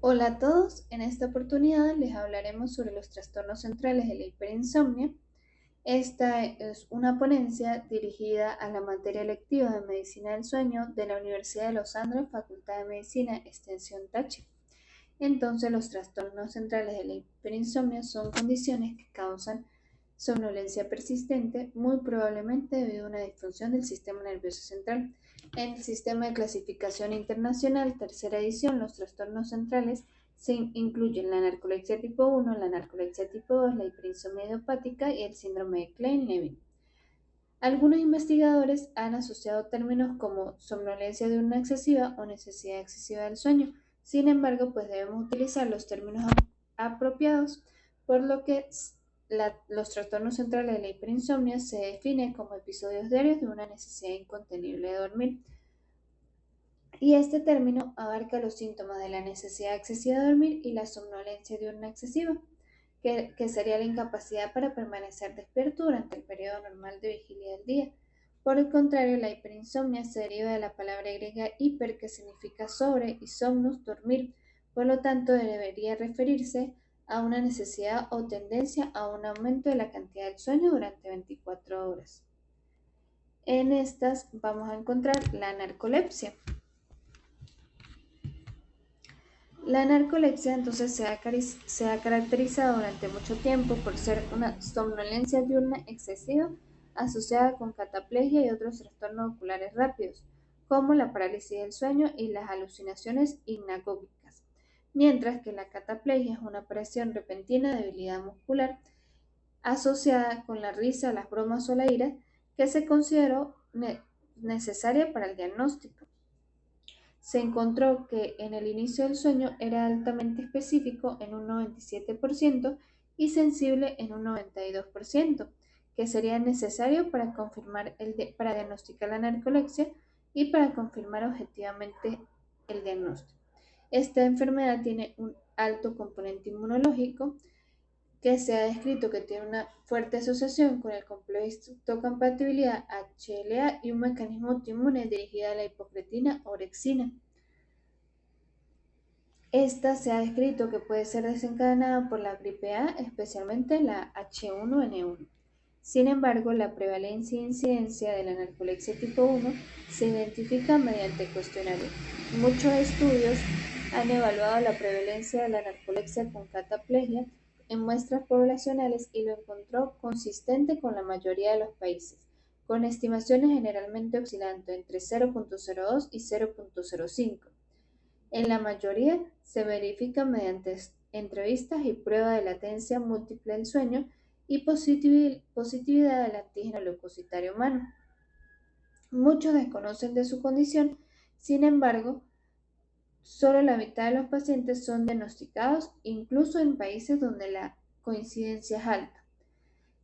Hola a todos, en esta oportunidad les hablaremos sobre los trastornos centrales de la hiperinsomnia. Esta es una ponencia dirigida a la materia electiva de Medicina del Sueño de la Universidad de Los Andes, Facultad de Medicina, Extensión Táchira. Entonces, los trastornos centrales de la hiperinsomnia son condiciones que causan somnolencia persistente, muy probablemente debido a una disfunción del sistema nervioso central. En el Sistema de Clasificación Internacional, tercera edición, los trastornos centrales se incluyen la narcolepsia tipo 1, la narcolepsia tipo 2, la hiperinsomnia idiopática y el síndrome de Klein-Levin. Algunos investigadores han asociado términos como somnolencia diurna excesiva o necesidad excesiva del sueño. Sin embargo, pues debemos utilizar los términos apropiados, por lo que los trastornos centrales de la hiperinsomnia se definen como episodios diarios de una necesidad incontenible de dormir. Y este término abarca los síntomas de la necesidad excesiva de dormir y la somnolencia diurna excesiva, que sería la incapacidad para permanecer despierto durante el periodo normal de vigilia del día. Por el contrario, la hiperinsomnia se deriva de la palabra griega hiper, que significa sobre, y somnus, dormir. Por lo tanto, debería referirse a una necesidad o tendencia a un aumento de la cantidad del sueño durante 24 horas. En estas vamos a encontrar la narcolepsia. La narcolepsia entonces se ha caracterizado durante mucho tiempo por ser una somnolencia diurna excesiva asociada con cataplegia y otros trastornos oculares rápidos, como la parálisis del sueño y las alucinaciones hipnagógicas, mientras que la cataplegia es una aparición repentina de debilidad muscular asociada con la risa, las bromas o la ira, que se consideró necesaria para el diagnóstico. Se encontró que en el inicio del sueño era altamente específico en un 97% y sensible en un 92%, que sería necesario para para diagnosticar la narcolepsia y para confirmar objetivamente el diagnóstico. Esta enfermedad tiene un alto componente inmunológico, que se ha descrito que tiene una fuerte asociación con el complejo compatibilidad HLA y un mecanismo autoinmune dirigido a la hipocretina orexina. Esta se ha descrito que puede ser desencadenada por la gripe A, especialmente la H1N1. Sin embargo, la prevalencia e incidencia de la narcolepsia tipo 1 se identifica mediante cuestionario. Muchos estudios han evaluado la prevalencia de la narcolepsia con cataplegia en muestras poblacionales y lo encontró consistente con la mayoría de los países, con estimaciones generalmente oscilando entre 0.02 y 0.05. En la mayoría se verifica mediante entrevistas y prueba de latencia múltiple del sueño y positividad del antígeno leucocitario humano. Muchos desconocen de su condición, sin embargo, solo la mitad de los pacientes son diagnosticados, incluso en países donde la coincidencia es alta,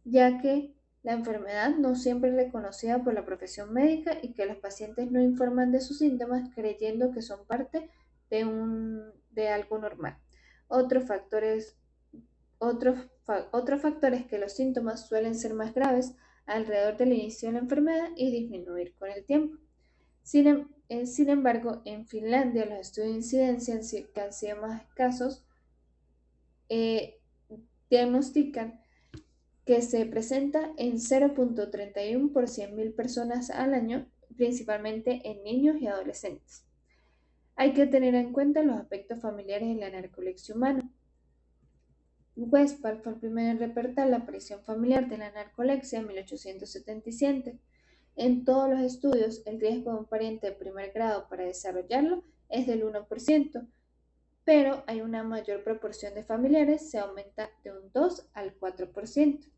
ya que la enfermedad no siempre es reconocida por la profesión médica y que los pacientes no informan de sus síntomas creyendo que son parte de algo normal. Otro factor es que los síntomas suelen ser más graves alrededor del inicio de la enfermedad y disminuir con el tiempo. Sin embargo, en Finlandia los estudios de incidencia que han sido más escasos diagnostican que se presenta en 0.31 por 100.000 personas al año, principalmente en niños y adolescentes. Hay que tener en cuenta los aspectos familiares de la narcolepsia humana. Westphal fue el primero en reportar la aparición familiar de la narcolepsia en 1877. En todos los estudios, el riesgo de un pariente de primer grado para desarrollarlo es del 1%, pero hay una mayor proporción de familiares, se aumenta de un 2 al 4%.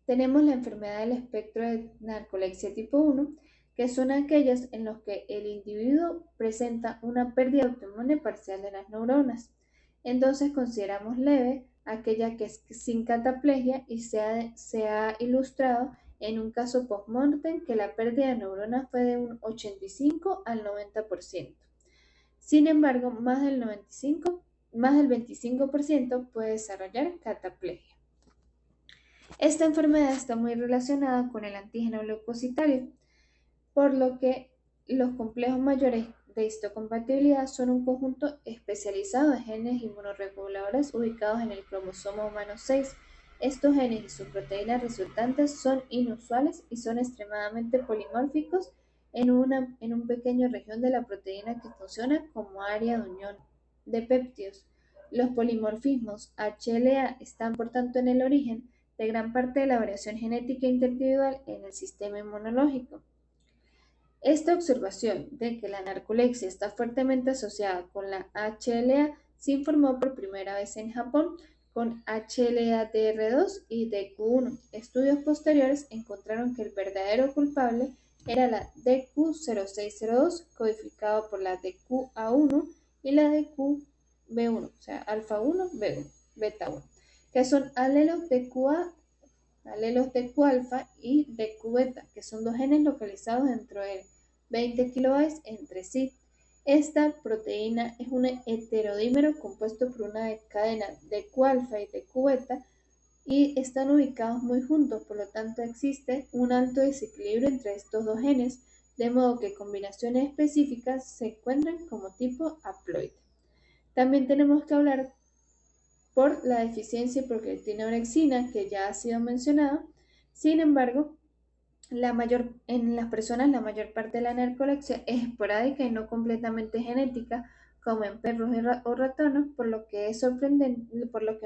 Tenemos la enfermedad del espectro de narcolepsia tipo 1, que son aquellas en las que el individuo presenta una pérdida autoinmune parcial de las neuronas. Entonces consideramos leve aquella que es sin cataplegia y se ha ilustrado en un caso post-mortem que la pérdida de neuronas fue de un 85 al 90%. Sin embargo, más del 25% puede desarrollar cataplegia. Esta enfermedad está muy relacionada con el antígeno leucocitario, por lo que los complejos mayores de histocompatibilidad son un conjunto especializado de genes inmunorreguladores ubicados en el cromosoma humano 6. Estos genes y sus proteínas resultantes son inusuales y son extremadamente polimórficos en un pequeño región de la proteína que funciona como área de unión de péptidos. Los polimorfismos HLA están, por tanto, en el origen de gran parte de la variación genética interindividual en el sistema inmunológico. Esta observación de que la narcolexia está fuertemente asociada con la HLA se informó por primera vez en Japón con HLA-DR2 y DQ1. Estudios posteriores encontraron que el verdadero culpable era la DQ0602, codificado por la DQA1 y la DQB1, o sea, alfa 1, B1, beta 1, que son alelos DQA, alelos DQ-alfa y DQ-beta, que son dos genes localizados dentro de 20 kilobytes entre sí. Esta proteína es un heterodímero compuesto por una cadena DQ-alfa y DQ-beta y están ubicados muy juntos, por lo tanto existe un alto desequilibrio entre estos dos genes, de modo que combinaciones específicas se encuentran como tipo haploide. También tenemos que hablar por la deficiencia hipocretina-orexina, que ya ha sido mencionada. Sin embargo, en las personas la mayor parte de la narcolexia es esporádica y no completamente genética, como en perros o ratones, por lo que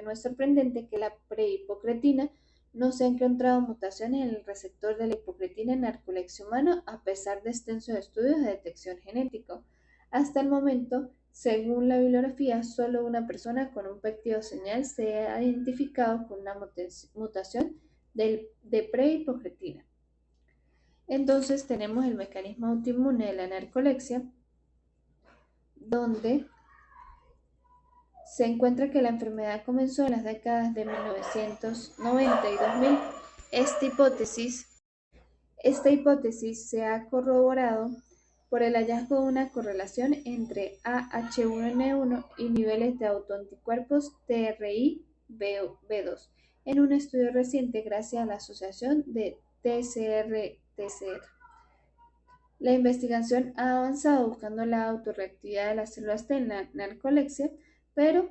no es sorprendente que la prehipocretina no se han encontrado mutaciones en el receptor de la hipocretina en narcolexia humana, a pesar de extensos estudios de detección genética. Hasta el momento, según la bibliografía, solo una persona con un péptido señal se ha identificado con una mutación de prehipocretina. Entonces tenemos el mecanismo autoinmune de la narcolexia, donde se encuentra que la enfermedad comenzó en las décadas de 1990 y 2000. Esta hipótesis se ha corroborado por el hallazgo de una correlación entre AH1N1 y niveles de autoanticuerpos TRI-B2 en un estudio reciente gracias a la asociación de TCR-TCR. La investigación ha avanzado buscando la autorreactividad de las células T en la narcolexia, pero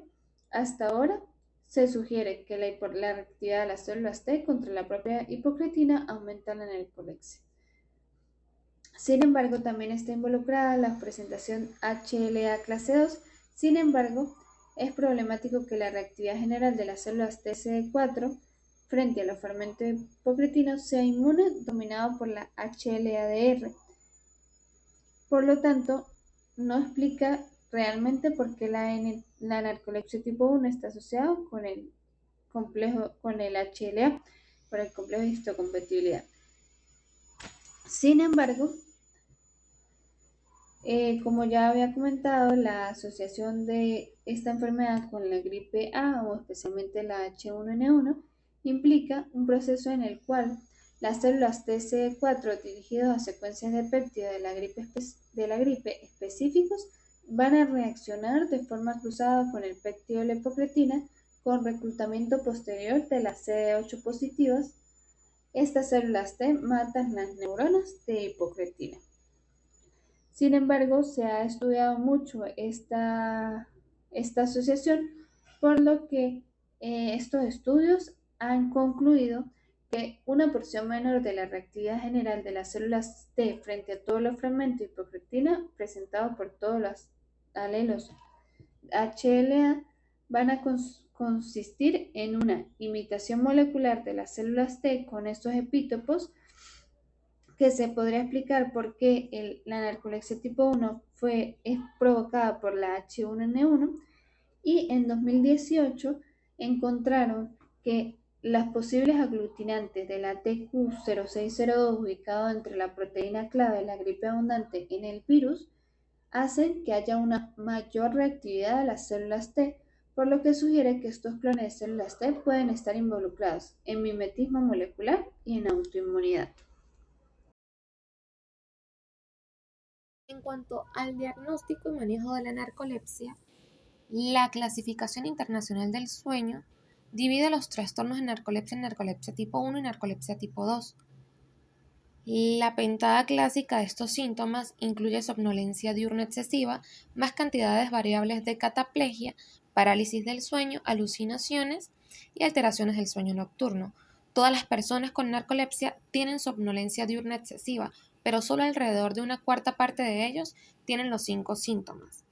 hasta ahora se sugiere que la reactividad de las células T contra la propia hipocretina aumenta la narcolexia. Sin embargo, también está involucrada la presentación HLA clase 2. Sin embargo, es problemático que la reactividad general de las células TCD4 frente a los fermentos hipocretinos sea inmune, dominado por la HLA-DR. Por lo tanto, no explica realmente por qué la narcolepsia tipo 1 está asociado con el HLA, por el complejo de histocompatibilidad. Sin embargo, como ya había comentado, la asociación de esta enfermedad con la gripe A o especialmente la H1N1 implica un proceso en el cual las células TCD4 dirigidas a secuencias de péptidos de la gripe específicos van a reaccionar de forma cruzada con el péptido de la hipocretina con reclutamiento posterior de las CD8 positivas. Estas células T matan las neuronas de hipocretina. Sin embargo, se ha estudiado mucho esta asociación, por lo que estos estudios han concluido que una porción menor de la reactividad general de las células T frente a todos los fragmentos de hipocretina presentados por todos los alelos HLA van a consistir en una imitación molecular de las células T con estos epítopos, que se podría explicar por qué la narcolexia tipo 1 es provocada por la H1N1, y en 2018 encontraron que las posibles aglutinantes de la TQ0602 ubicado entre la proteína clave de la gripe abundante en el virus hacen que haya una mayor reactividad de las células T, por lo que sugiere que estos clones de células T pueden estar involucrados en mimetismo molecular y en autoinmunidad. En cuanto al diagnóstico y manejo de la narcolepsia, la Clasificación Internacional del Sueño divide los trastornos de narcolepsia en narcolepsia tipo 1 y narcolepsia tipo 2. La pentada clásica de estos síntomas incluye somnolencia diurna excesiva, más cantidades variables de cataplegia, parálisis del sueño, alucinaciones y alteraciones del sueño nocturno. Todas las personas con narcolepsia tienen somnolencia diurna excesiva, pero solo alrededor de una cuarta parte de ellos tienen los 5 síntomas.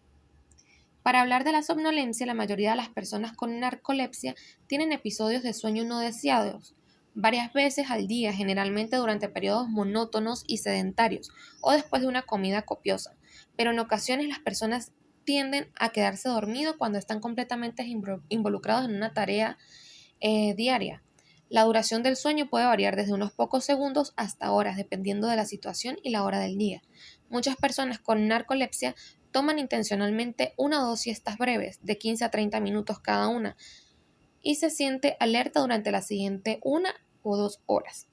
Para hablar de la somnolencia, la mayoría de las personas con narcolepsia tienen episodios de sueño no deseados varias veces al día, generalmente durante periodos monótonos y sedentarios o después de una comida copiosa, pero en ocasiones las personas tienden a quedarse dormidos cuando están completamente involucrados en una tarea diaria. La duración del sueño puede variar desde unos pocos segundos hasta horas, dependiendo de la situación y la hora del día. Muchas personas con narcolepsia toman intencionalmente una o dos siestas breves, de 15 a 30 minutos cada una, y se siente alerta durante la siguiente 1 o 2 horas.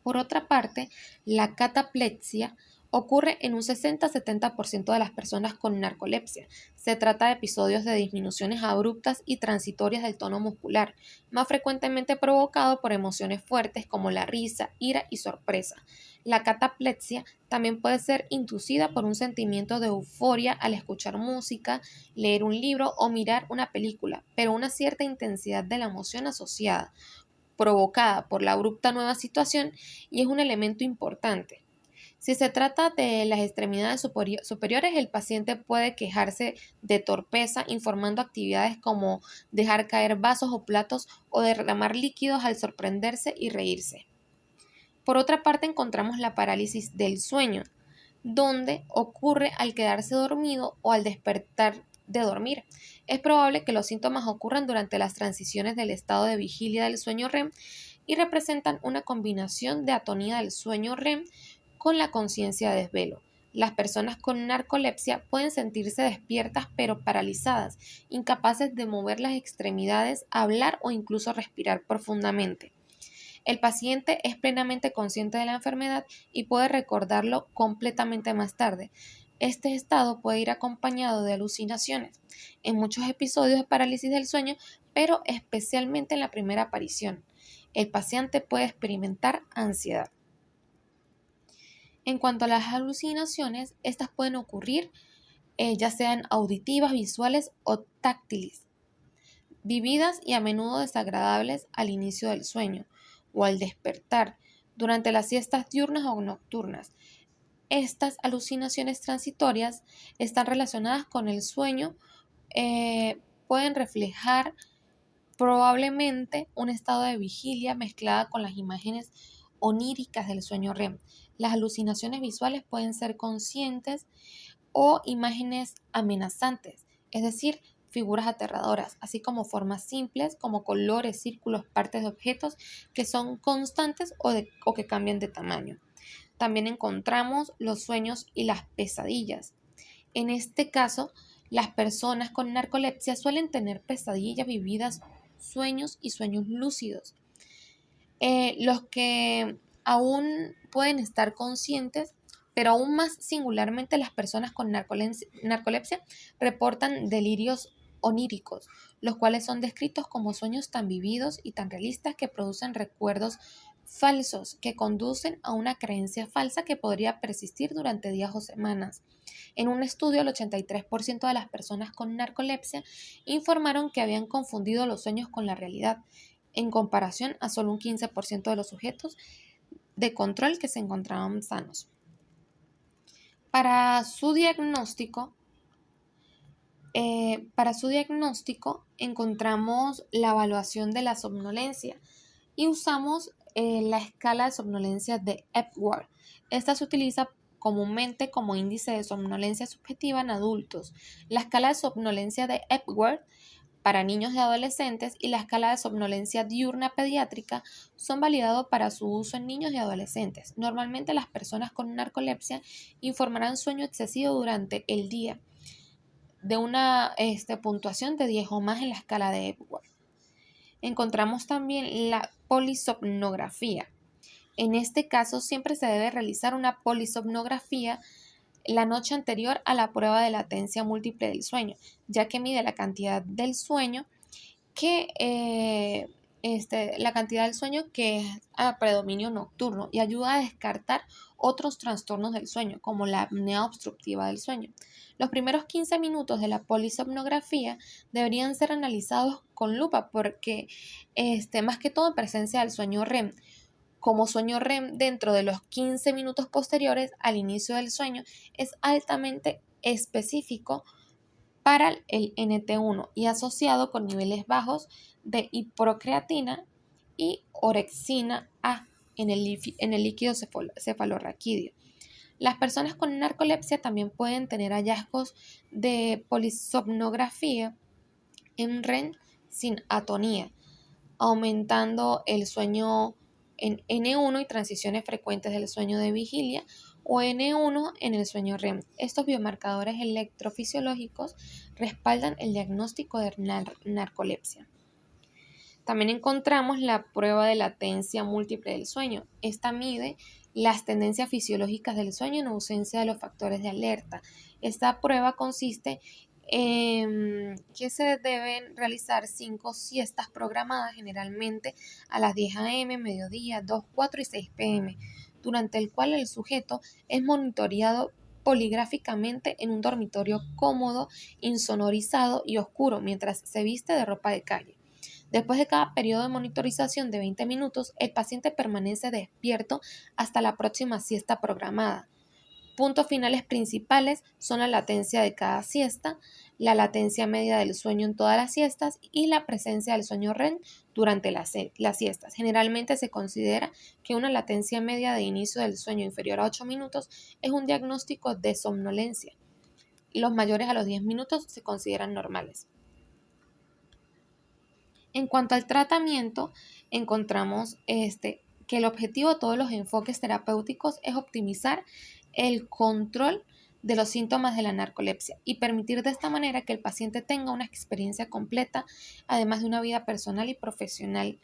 Por otra parte, la cataplexia ocurre en un 60-70% de las personas con narcolepsia. Se trata de episodios de disminuciones abruptas y transitorias del tono muscular, más frecuentemente provocado por emociones fuertes como la risa, ira y sorpresa. La cataplexia también puede ser inducida por un sentimiento de euforia al escuchar música, leer un libro o mirar una película, pero una cierta intensidad de la emoción asociada, provocada por la abrupta nueva situación, y es un elemento importante. Si se trata de las extremidades superiores, el paciente puede quejarse de torpeza, informando actividades como dejar caer vasos o platos o derramar líquidos al sorprenderse y reírse. Por otra parte, encontramos la parálisis del sueño, donde ocurre al quedarse dormido o al despertar de dormir. Es probable que los síntomas ocurran durante las transiciones del estado de vigilia del sueño REM y representan una combinación de atonía del sueño REM con la conciencia de desvelo. Las personas con narcolepsia pueden sentirse despiertas pero paralizadas, incapaces de mover las extremidades, hablar o incluso respirar profundamente. El paciente es plenamente consciente de la enfermedad y puede recordarlo completamente más tarde. Este estado puede ir acompañado de alucinaciones en muchos episodios de parálisis del sueño, pero especialmente en la primera aparición. El paciente puede experimentar ansiedad. En cuanto a las alucinaciones, estas pueden ocurrir ya sean auditivas, visuales o táctiles, vividas y a menudo desagradables al inicio del sueño o al despertar, durante las siestas diurnas o nocturnas. Estas alucinaciones transitorias están relacionadas con el sueño, pueden reflejar probablemente un estado de vigilia mezclada con las imágenes oníricas del sueño REM. Las alucinaciones visuales pueden ser conscientes o imágenes amenazantes, es decir, figuras aterradoras, así como formas simples como colores, círculos, partes de objetos que son constantes o que cambian de tamaño. También encontramos los sueños y las pesadillas. En este caso, las personas con narcolepsia suelen tener pesadillas vividas, sueños y sueños lúcidos. Los que aún pueden estar conscientes, pero aún más singularmente las personas con narcolepsia reportan delirios oníricos, los cuales son descritos como sueños tan vividos y tan realistas que producen recuerdos falsos que conducen a una creencia falsa que podría persistir durante días o semanas. En un estudio, el 83% de las personas con narcolepsia informaron que habían confundido los sueños con la realidad, en comparación a solo un 15% de los sujetos de control que se encontraban sanos. Para su diagnóstico encontramos la evaluación de la somnolencia y usamos la escala de somnolencia de Epworth. Esta se utiliza comúnmente como índice de somnolencia subjetiva en adultos. La escala de somnolencia de Epworth para niños y adolescentes y la escala de somnolencia diurna pediátrica son validados para su uso en niños y adolescentes. Normalmente las personas con narcolepsia informarán sueño excesivo durante el día de una puntuación de 10 o más en la escala de Epworth. Encontramos también la polisomnografía. En este caso siempre se debe realizar una polisomnografía la noche anterior a la prueba de latencia múltiple del sueño, ya que mide la cantidad del sueño que la cantidad del sueño que es a predominio nocturno y ayuda a descartar otros trastornos del sueño, como la apnea obstructiva del sueño. Los primeros 15 minutos de la polisomnografía deberían ser analizados con lupa porque, más que todo en presencia del sueño REM. Como sueño REM dentro de los 15 minutos posteriores al inicio del sueño es altamente específico para el NT1 y asociado con niveles bajos de hiprocreatina y orexina A en el líquido cefalorraquídeo. Las personas con narcolepsia también pueden tener hallazgos de polisomnografía en REM sin atonía, aumentando el sueño en N1 y transiciones frecuentes del sueño de vigilia o N1 en el sueño REM. Estos biomarcadores electrofisiológicos respaldan el diagnóstico de narcolepsia. También encontramos la prueba de latencia múltiple del sueño. Esta mide las tendencias fisiológicas del sueño en ausencia de los factores de alerta. Esta prueba consiste en que se deben realizar 5 siestas programadas generalmente a las 10 a.m., mediodía, 2, 4 y 6 p.m., durante el cual el sujeto es monitoreado poligráficamente en un dormitorio cómodo, insonorizado y oscuro mientras se viste de ropa de calle. Después de cada periodo de monitorización de 20 minutos, el paciente permanece despierto hasta la próxima siesta programada. Puntos finales principales son la latencia de cada siesta, la latencia media del sueño en todas las siestas y la presencia del sueño REM durante las siestas. Generalmente se considera que una latencia media de inicio del sueño inferior a 8 minutos es un diagnóstico de somnolencia. Los mayores a los 10 minutos se consideran normales. En cuanto al tratamiento, encontramos que el objetivo de todos los enfoques terapéuticos es optimizar el control de los síntomas de la narcolepsia y permitir de esta manera que el paciente tenga una experiencia completa, además de una vida personal y profesional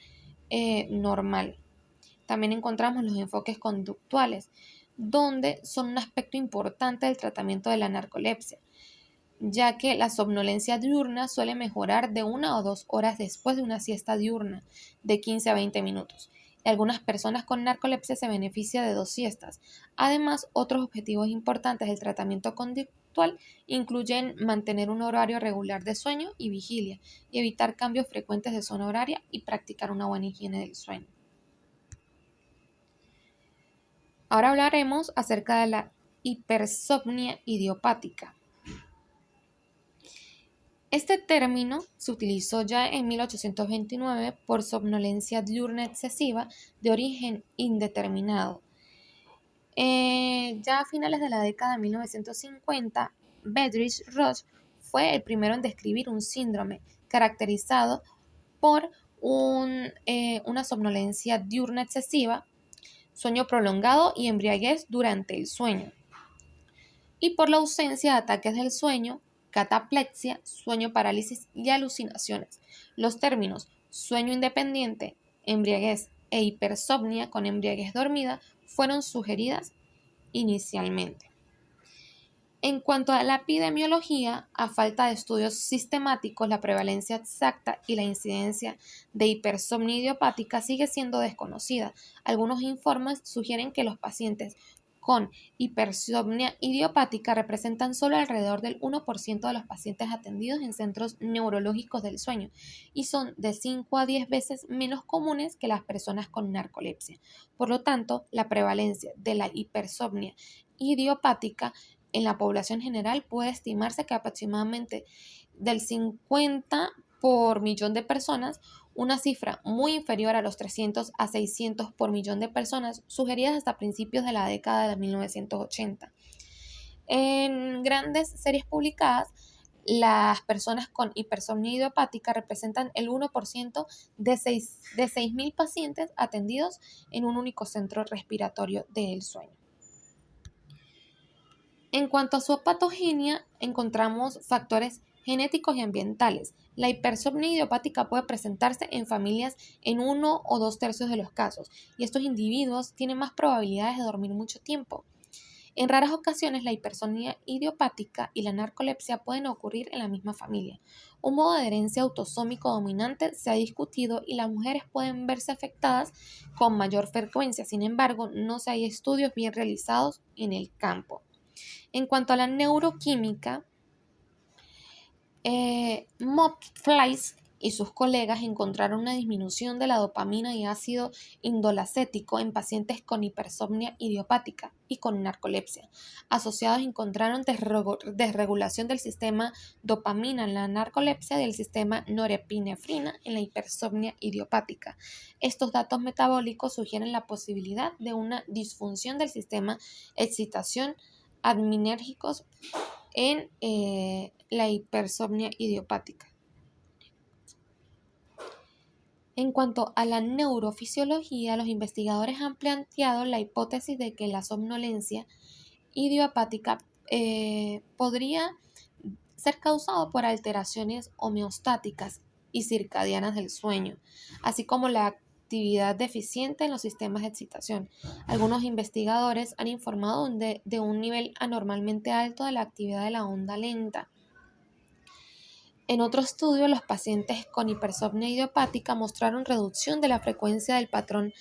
normal. También encontramos los enfoques conductuales, donde son un aspecto importante del tratamiento de la narcolepsia, ya que la somnolencia diurna suele mejorar de 1 o 2 horas después de una siesta diurna de 15 a 20 minutos. Y algunas personas con narcolepsia se benefician de 2 siestas. Además, otros objetivos importantes del tratamiento conductual incluyen mantener un horario regular de sueño y vigilia y evitar cambios frecuentes de zona horaria y practicar una buena higiene del sueño. Ahora hablaremos acerca de la hipersomnia idiopática. Este término se utilizó ya en 1829 por somnolencia diurna excesiva de origen indeterminado. Ya a finales de la década de 1950, Bedrich Ross fue el primero en describir un síndrome caracterizado por una somnolencia diurna excesiva, sueño prolongado y embriaguez durante el sueño, y por la ausencia de ataques del sueño, cataplexia, sueño parálisis y alucinaciones. Los términos sueño independiente, embriaguez e hipersomnia con embriaguez dormida fueron sugeridas inicialmente. En cuanto a la epidemiología, a falta de estudios sistemáticos, la prevalencia exacta y la incidencia de hipersomnia idiopática sigue siendo desconocida. Algunos informes sugieren que los pacientes con hipersomnia idiopática representan solo alrededor del 1% de los pacientes atendidos en centros neurológicos del sueño y son de 5 a 10 veces menos comunes que las personas con narcolepsia. Por lo tanto, la prevalencia de la hipersomnia idiopática en la población general puede estimarse que aproximadamente del 50 por millón de personas, una cifra muy inferior a los 300 a 600 por millón de personas sugeridas hasta principios de la década de 1980. En grandes series publicadas, las personas con hipersomnia idiopática representan el 1% de 6.000 pacientes atendidos en un único centro respiratorio del sueño. En cuanto a su patogenia, encontramos factores genéticos y ambientales. La hipersomnia idiopática puede presentarse en familias en 1 o 2 tercios de los casos, y estos individuos tienen más probabilidades de dormir mucho tiempo. En raras ocasiones, la hipersomnia idiopática y la narcolepsia pueden ocurrir en la misma familia. Un modo de herencia autosómico dominante se ha discutido y las mujeres pueden verse afectadas con mayor frecuencia. Sin embargo, no hay estudios bien realizados en el campo. En cuanto a la neuroquímica, Mopflies y sus colegas encontraron una disminución de la dopamina y ácido indolacético en pacientes con hipersomnia idiopática y con narcolepsia. Asociados encontraron desregulación del sistema dopamina en la narcolepsia y del sistema norepinefrina en la hipersomnia idiopática. Estos datos metabólicos sugieren la posibilidad de una disfunción del sistema excitación adminérgicos en la hipersomnia idiopática. En cuanto a la neurofisiología, los investigadores han planteado la hipótesis de que la somnolencia idiopática podría ser causada por alteraciones homeostáticas y circadianas del sueño, así como la actividad deficiente en los sistemas de excitación. Algunos investigadores han informado de un nivel anormalmente alto de la actividad de la onda lenta. En otro estudio, los pacientes con hipersomnia idiopática mostraron reducción de la frecuencia del patrón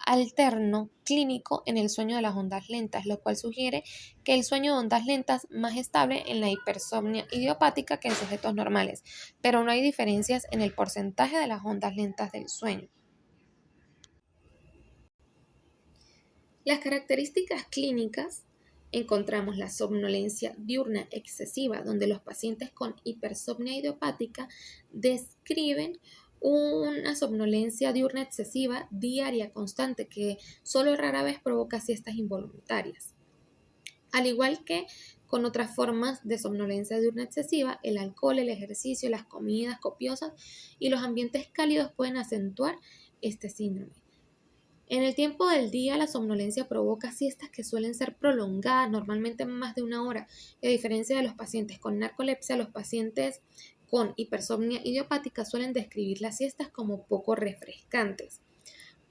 alterno clínico en el sueño de las ondas lentas, lo cual sugiere que el sueño de ondas lentas es más estable en la hipersomnia idiopática que en sujetos normales, pero no hay diferencias en el porcentaje de las ondas lentas del sueño. Las características clínicas: encontramos la somnolencia diurna excesiva, donde los pacientes con hipersomnia idiopática describen una somnolencia diurna excesiva diaria constante que solo rara vez provoca siestas involuntarias. Al igual que con otras formas de somnolencia diurna excesiva, el alcohol, el ejercicio, las comidas copiosas y los ambientes cálidos pueden acentuar este síndrome. En el tiempo del día, la somnolencia provoca siestas que suelen ser prolongadas, normalmente más de 1 hora. Y a diferencia de los pacientes con narcolepsia, los pacientes con hipersomnia idiopática suelen describir las siestas como poco refrescantes.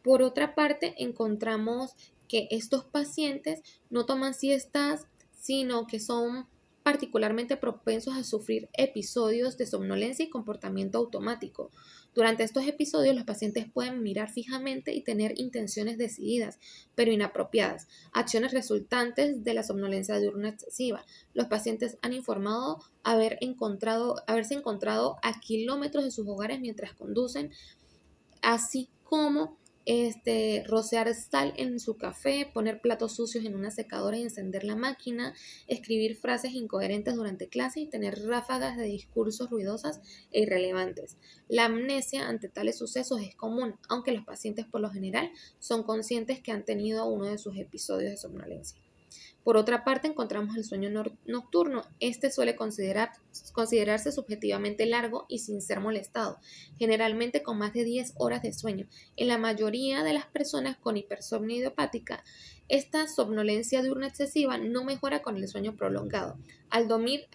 Por otra parte, encontramos que estos pacientes no toman siestas, sino que son particularmente propensos a sufrir episodios de somnolencia y comportamiento automático. Durante estos episodios, los pacientes pueden mirar fijamente y tener intenciones decididas, pero inapropiadas, acciones resultantes de la somnolencia diurna excesiva. Los pacientes han informado haberse encontrado a kilómetros de sus hogares mientras conducen, así como rociar sal en su café, poner platos sucios en una secadora y encender la máquina, escribir frases incoherentes durante clase y tener ráfagas de discursos ruidosas e irrelevantes. La amnesia ante tales sucesos es común, aunque los pacientes por lo general son conscientes que han tenido uno de sus episodios de somnolencia. Por otra parte, encontramos el sueño nocturno. Este suele considerarse subjetivamente largo y sin ser molestado, generalmente con más de 10 horas de sueño. En la mayoría de las personas con hipersomnia idiopática, esta somnolencia diurna excesiva no mejora con el sueño prolongado. Al dormir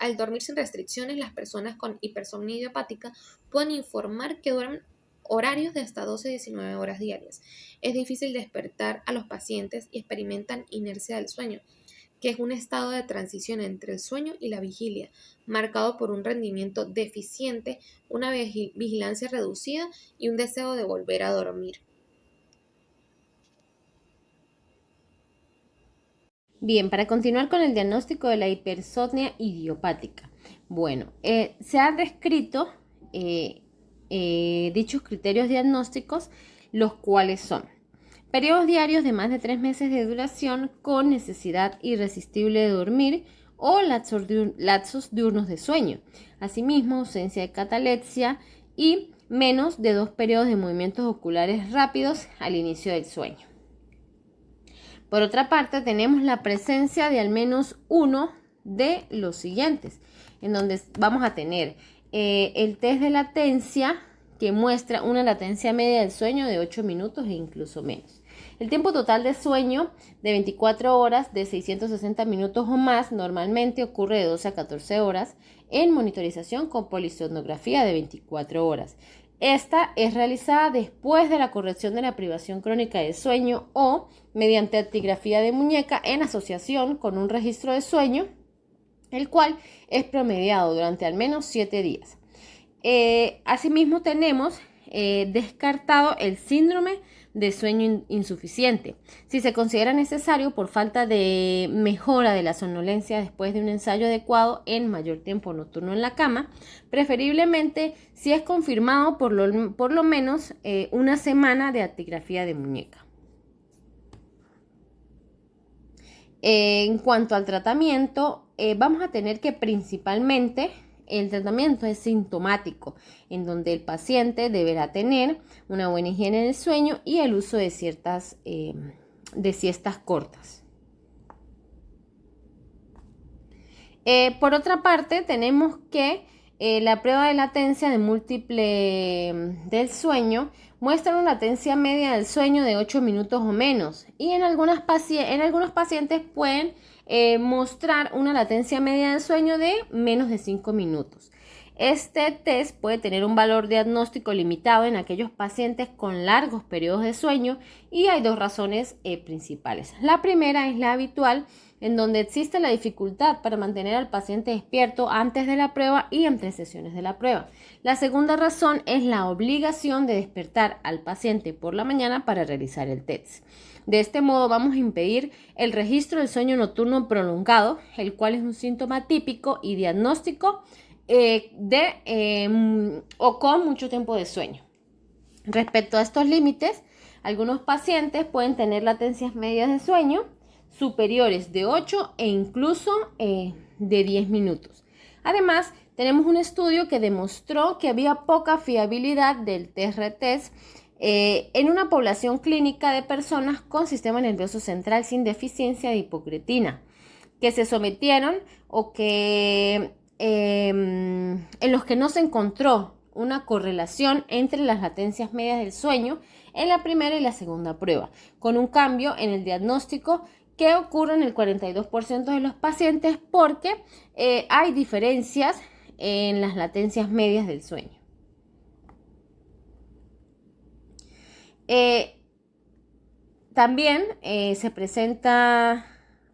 sin restricciones, las personas con hipersomnia idiopática pueden informar que duermen horarios de hasta 12-19 horas diarias. Es difícil despertar a los pacientes y experimentan inercia del sueño, que es un estado de transición entre el sueño y la vigilia, marcado por un rendimiento deficiente, una vigilancia reducida y un deseo de volver a dormir. Bien, para continuar con el diagnóstico de la hipersomnia idiopática. Bueno, se han descrito dichos criterios diagnósticos, los cuales son: periodos diarios de más de 3 meses de duración con necesidad irresistible de dormir o lapsos diurnos de sueño. Asimismo, ausencia de catalepsia y menos de 2 periodos de movimientos oculares rápidos al inicio del sueño. Por otra parte, tenemos la presencia de al menos uno de los siguientes, en donde vamos a tener el test de latencia, que muestra una latencia media del sueño de 8 minutos e incluso menos. El tiempo total de sueño de 24 horas de 660 minutos o más normalmente ocurre de 12 a 14 horas en monitorización con polisomnografía de 24 horas. Esta es realizada después de la corrección de la privación crónica de sueño o mediante actigrafía de muñeca en asociación con un registro de sueño, el cual es promediado durante al menos 7 días. Asimismo, tenemos descartado el síndrome de sueño insuficiente. Si se considera necesario por falta de mejora de la somnolencia después de un ensayo adecuado en mayor tiempo nocturno en la cama, preferiblemente si es confirmado por lo menos una semana de actigrafía de muñeca. En cuanto al tratamiento, vamos a tener que principalmente el tratamiento es sintomático, en donde el paciente deberá tener una buena higiene del sueño y el uso de siestas cortas. Por otra parte, tenemos que la prueba de latencia de múltiple del sueño muestra una latencia media del sueño de 8 minutos o menos, y en algunos pacientes pueden mostrar una latencia media del sueño de menos de 5 minutos. Este test puede tener un valor diagnóstico limitado en aquellos pacientes con largos periodos de sueño, y hay dos razones principales. La primera es la habitual, en donde existe la dificultad para mantener al paciente despierto antes de la prueba y entre sesiones de la prueba. La segunda razón es la obligación de despertar al paciente por la mañana para realizar el test. De este modo vamos a impedir el registro del sueño nocturno prolongado, el cual es un síntoma típico y diagnóstico o con mucho tiempo de sueño. Respecto a estos límites, algunos pacientes pueden tener latencias medias de sueño superiores de 8 e incluso de 10 minutos. Además, tenemos un estudio que demostró que había poca fiabilidad del TRT en una población clínica de personas con sistema nervioso central sin deficiencia de hipocretina, que se sometieron o que en los que no se encontró una correlación entre las latencias medias del sueño en la primera y la segunda prueba, con un cambio en el diagnóstico que ocurre en el 42% de los pacientes, porque hay diferencias en las latencias medias del sueño. También se presenta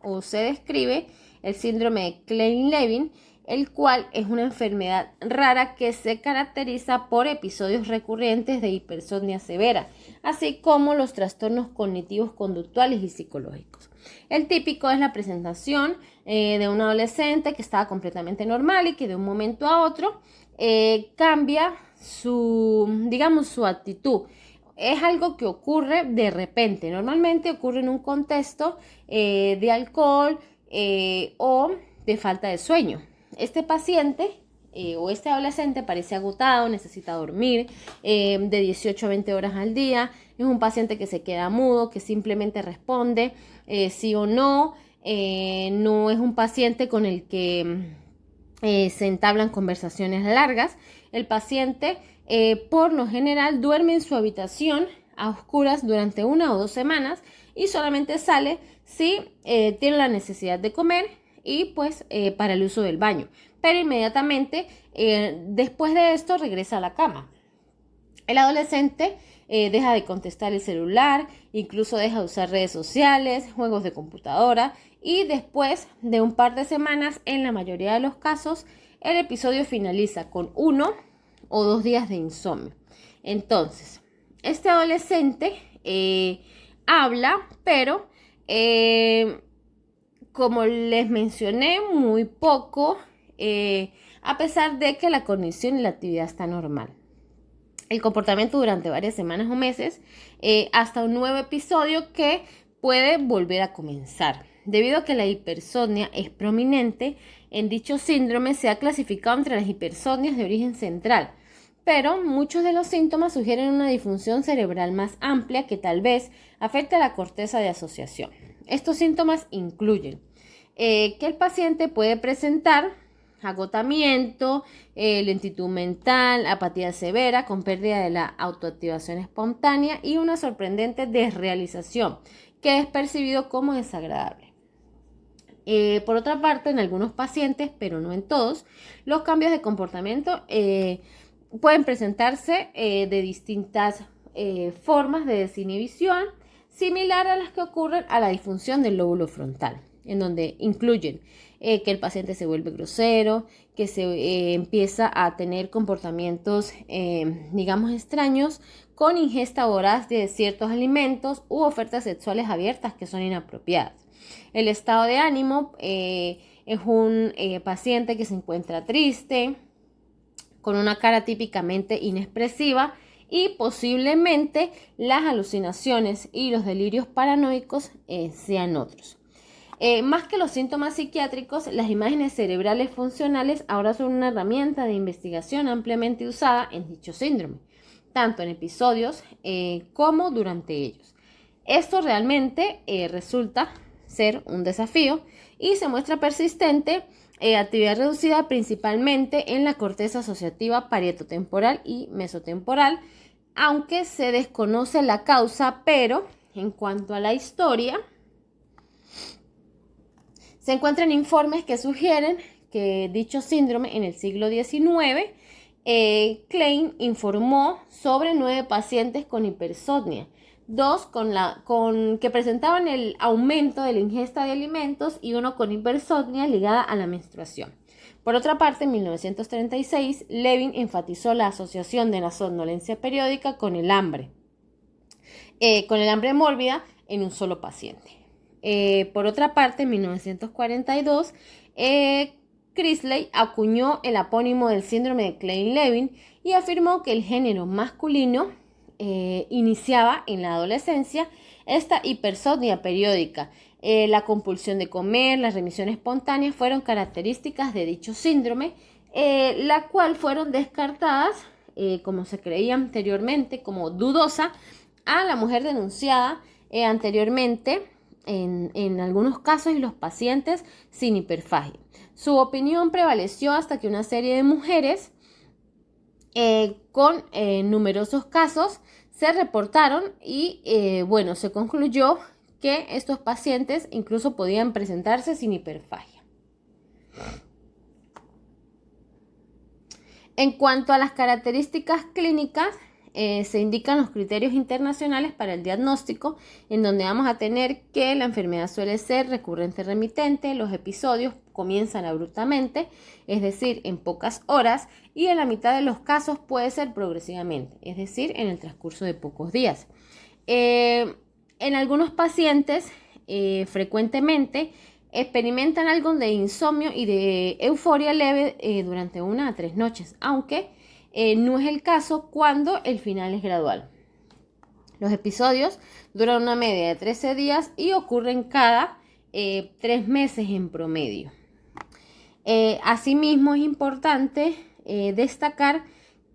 o se describe el síndrome de Klein-Levin, el cual es una enfermedad rara que se caracteriza por episodios recurrentes de hipersomnia severa, así como los trastornos cognitivos, conductuales y psicológicos. El típico es la presentación de un adolescente que estaba completamente normal y que de un momento a otro cambia su actitud. Es algo que ocurre de repente, normalmente ocurre en un contexto de alcohol o de falta de sueño. Este paciente o este adolescente parece agotado, necesita dormir de 18 a 20 horas al día, es un paciente que se queda mudo, que simplemente responde sí o no, no es un paciente con el que se entablan conversaciones largas. El paciente por lo general duerme en su habitación a oscuras durante 1 o 2 semanas y solamente sale si tiene la necesidad de comer y pues para el uso del baño, pero inmediatamente después de esto regresa a la cama. El adolescente deja de contestar el celular, incluso deja de usar redes sociales, juegos de computadora, y después de un par de semanas, en la mayoría de los casos, el episodio finaliza con 1 o 2 días de insomnio. Entonces, este adolescente habla, pero como les mencioné, muy poco, a pesar de que la cognición y la actividad está normal. El comportamiento durante varias semanas o meses, hasta un nuevo episodio que puede volver a comenzar. Debido a que la hipersomnia es prominente, en dicho síndrome se ha clasificado entre las hipersomnias de origen central, pero muchos de los síntomas sugieren una disfunción cerebral más amplia que tal vez afecte a la corteza de asociación. Estos síntomas incluyen que el paciente puede presentar agotamiento, lentitud mental, apatía severa con pérdida de la autoactivación espontánea y una sorprendente desrealización que es percibido como desagradable. Por otra parte, en algunos pacientes, pero no en todos, los cambios de comportamiento pueden presentarse de distintas formas de desinhibición, similar a las que ocurren a la disfunción del lóbulo frontal, en donde incluyen que el paciente se vuelve grosero, que se empieza a tener comportamientos, digamos, extraños, con ingesta voraz de ciertos alimentos u ofertas sexuales abiertas que son inapropiadas. El estado de ánimo es un paciente que se encuentra triste, con una cara típicamente inexpresiva, y posiblemente las alucinaciones y los delirios paranoicos sean otros. Más que los síntomas psiquiátricos, las imágenes cerebrales funcionales ahora son una herramienta de investigación ampliamente usada en dicho síndrome, tanto en episodios como durante ellos. Esto realmente resulta ser un desafío y se muestra persistente, actividad reducida principalmente en la corteza asociativa parietotemporal y mesotemporal, aunque se desconoce la causa, pero en cuanto a la historia, se encuentran informes que sugieren que dicho síndrome en el siglo XIX, Klein informó sobre 9 pacientes con hipersomnia, 2 que presentaban el aumento de la ingesta de alimentos y 1 con hipersomnia ligada a la menstruación. Por otra parte, en 1936, Levin enfatizó la asociación de la somnolencia periódica con el hambre mórbida en un solo paciente. Por otra parte, en 1942, Chrisley acuñó el apónimo del síndrome de Klein-Levin y afirmó que el género masculino iniciaba en la adolescencia esta hipersomnia periódica. La compulsión de comer, la remisión espontánea fueron características de dicho síndrome, la cual fueron descartadas, como se creía anteriormente, como dudosa a la mujer denunciada anteriormente en algunos casos y los pacientes sin hiperfagia. Su opinión prevaleció hasta que una serie de mujeres con numerosos casos se reportaron y se concluyó que estos pacientes incluso podían presentarse sin hiperfagia. En cuanto a las características clínicas, se indican los criterios internacionales para el diagnóstico, en donde vamos a tener que la enfermedad suele ser recurrente remitente, los episodios comienzan abruptamente, es decir, en pocas horas, y en la mitad de los casos puede ser progresivamente, es decir, en el transcurso de pocos días. En algunos pacientes, frecuentemente, experimentan algo de insomnio y de euforia leve durante 1 a 3 noches, aunque no es el caso cuando el final es gradual. Los episodios duran una media de 13 días y ocurren cada 3 meses en promedio. Asimismo, es importante destacar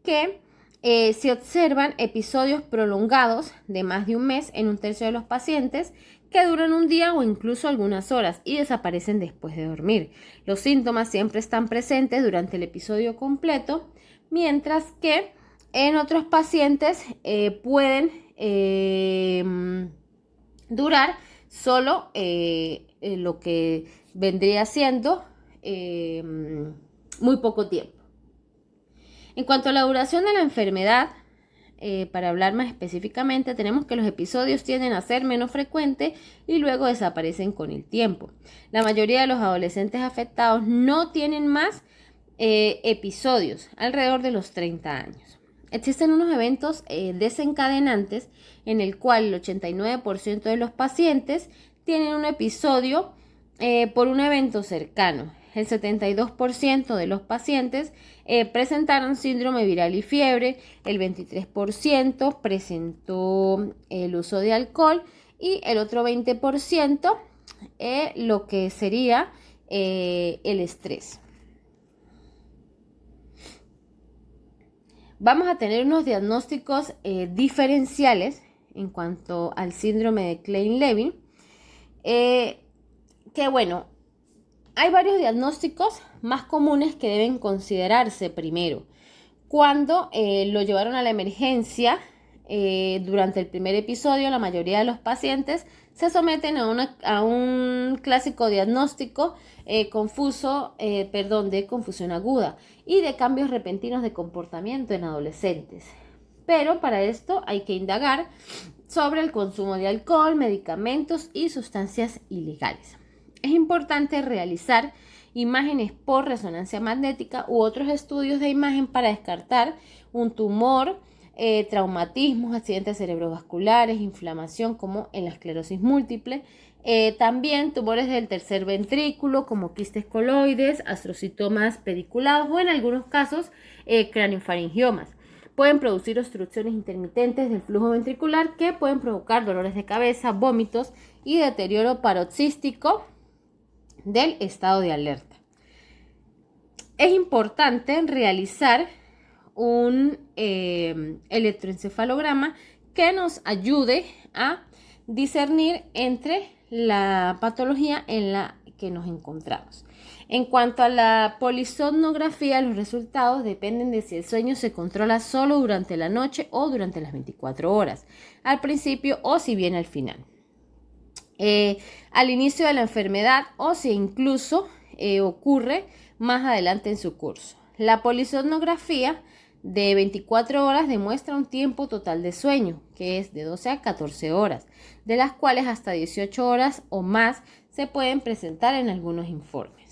que se observan episodios prolongados de más de un mes en 1/3 de los pacientes que duran un día o incluso algunas horas y desaparecen después de dormir. Los síntomas siempre están presentes durante el episodio completo, mientras que en otros pacientes pueden durar solo lo que vendría siendo muy poco tiempo. En cuanto a la duración de la enfermedad, para hablar más específicamente, tenemos que los episodios tienden a ser menos frecuentes y luego desaparecen con el tiempo. La mayoría de los adolescentes afectados no tienen más episodios alrededor de los 30 años. Existen unos eventos desencadenantes en el cual el 89% de los pacientes tienen un episodio por un evento cercano. El 72% de los pacientes presentaron síndrome viral y fiebre, el 23% presentó el uso de alcohol y el otro 20% lo que sería el estrés. Vamos a tener unos diagnósticos diferenciales en cuanto al síndrome de Klein-Levin, hay varios diagnósticos más comunes que deben considerarse primero. Cuando lo llevaron a la emergencia, durante el primer episodio, la mayoría de los pacientes se someten a un clásico diagnóstico de confusión aguda y de cambios repentinos de comportamiento en adolescentes. Pero para esto hay que indagar sobre el consumo de alcohol, medicamentos y sustancias ilegales. Es importante realizar imágenes por resonancia magnética u otros estudios de imagen para descartar un tumor, traumatismos, accidentes cerebrovasculares, inflamación como en la esclerosis múltiple, también tumores del tercer ventrículo como quistes coloides, astrocitomas pediculados o en algunos casos craniofaringiomas. Pueden producir obstrucciones intermitentes del flujo ventricular que pueden provocar dolores de cabeza, vómitos y deterioro paroxístico del estado de alerta. Es importante realizar un electroencefalograma que nos ayude a discernir entre la patología en la que nos encontramos. En cuanto a la polisomnografía, los resultados dependen de si el sueño se controla solo durante la noche o durante las 24 horas, al principio o si viene al final, al inicio de la enfermedad o si incluso ocurre más adelante en su curso. La polisomnografía de 24 horas demuestra un tiempo total de sueño, que es de 12 a 14 horas, de las cuales hasta 18 horas o más se pueden presentar en algunos informes.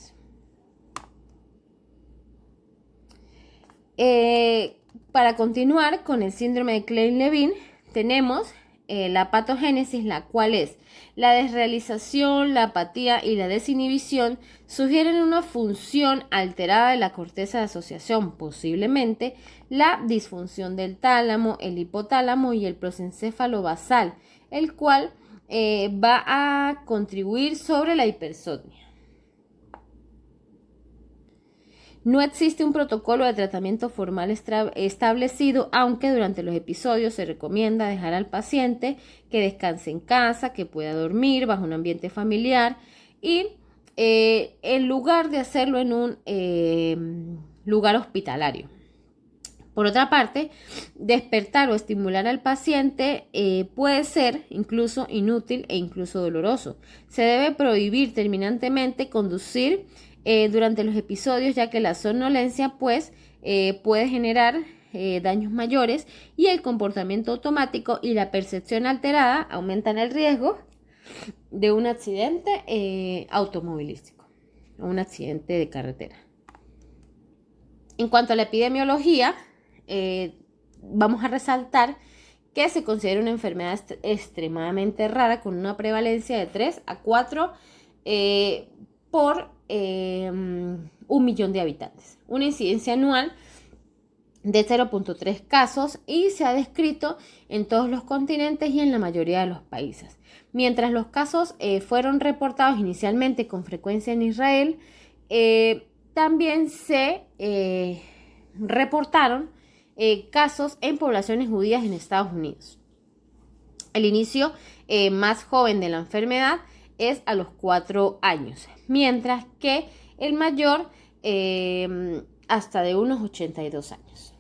Para continuar con el síndrome de Klein-Levin, tenemos la patogénesis, la cual es la desrealización, la apatía y la desinhibición sugieren una función alterada de la corteza de asociación, posiblemente la disfunción del tálamo, el hipotálamo y el prosencéfalo basal, el cual va a contribuir sobre la hipersomnia. No existe un protocolo de tratamiento formal establecido, aunque durante los episodios se recomienda dejar al paciente que descanse en casa, que pueda dormir bajo un ambiente familiar y en lugar de hacerlo en un lugar hospitalario. Por otra parte, despertar o estimular al paciente puede ser incluso inútil e incluso doloroso. Se debe prohibir terminantemente conducir durante los episodios, ya que la somnolencia puede generar daños mayores y el comportamiento automático y la percepción alterada aumentan el riesgo de un accidente automovilístico o un accidente de carretera. En cuanto a la epidemiología, vamos a resaltar que se considera una enfermedad extremadamente rara con una prevalencia de 3 a 4 por 1 millón de habitantes, una incidencia anual de 0.3 casos y se ha descrito en todos los continentes y en la mayoría de los países. Mientras los casos fueron reportados inicialmente con frecuencia en Israel, también se reportaron casos en poblaciones judías en Estados Unidos. El inicio más joven de la enfermedad es a los 4 años, mientras que el mayor hasta de unos 82 años.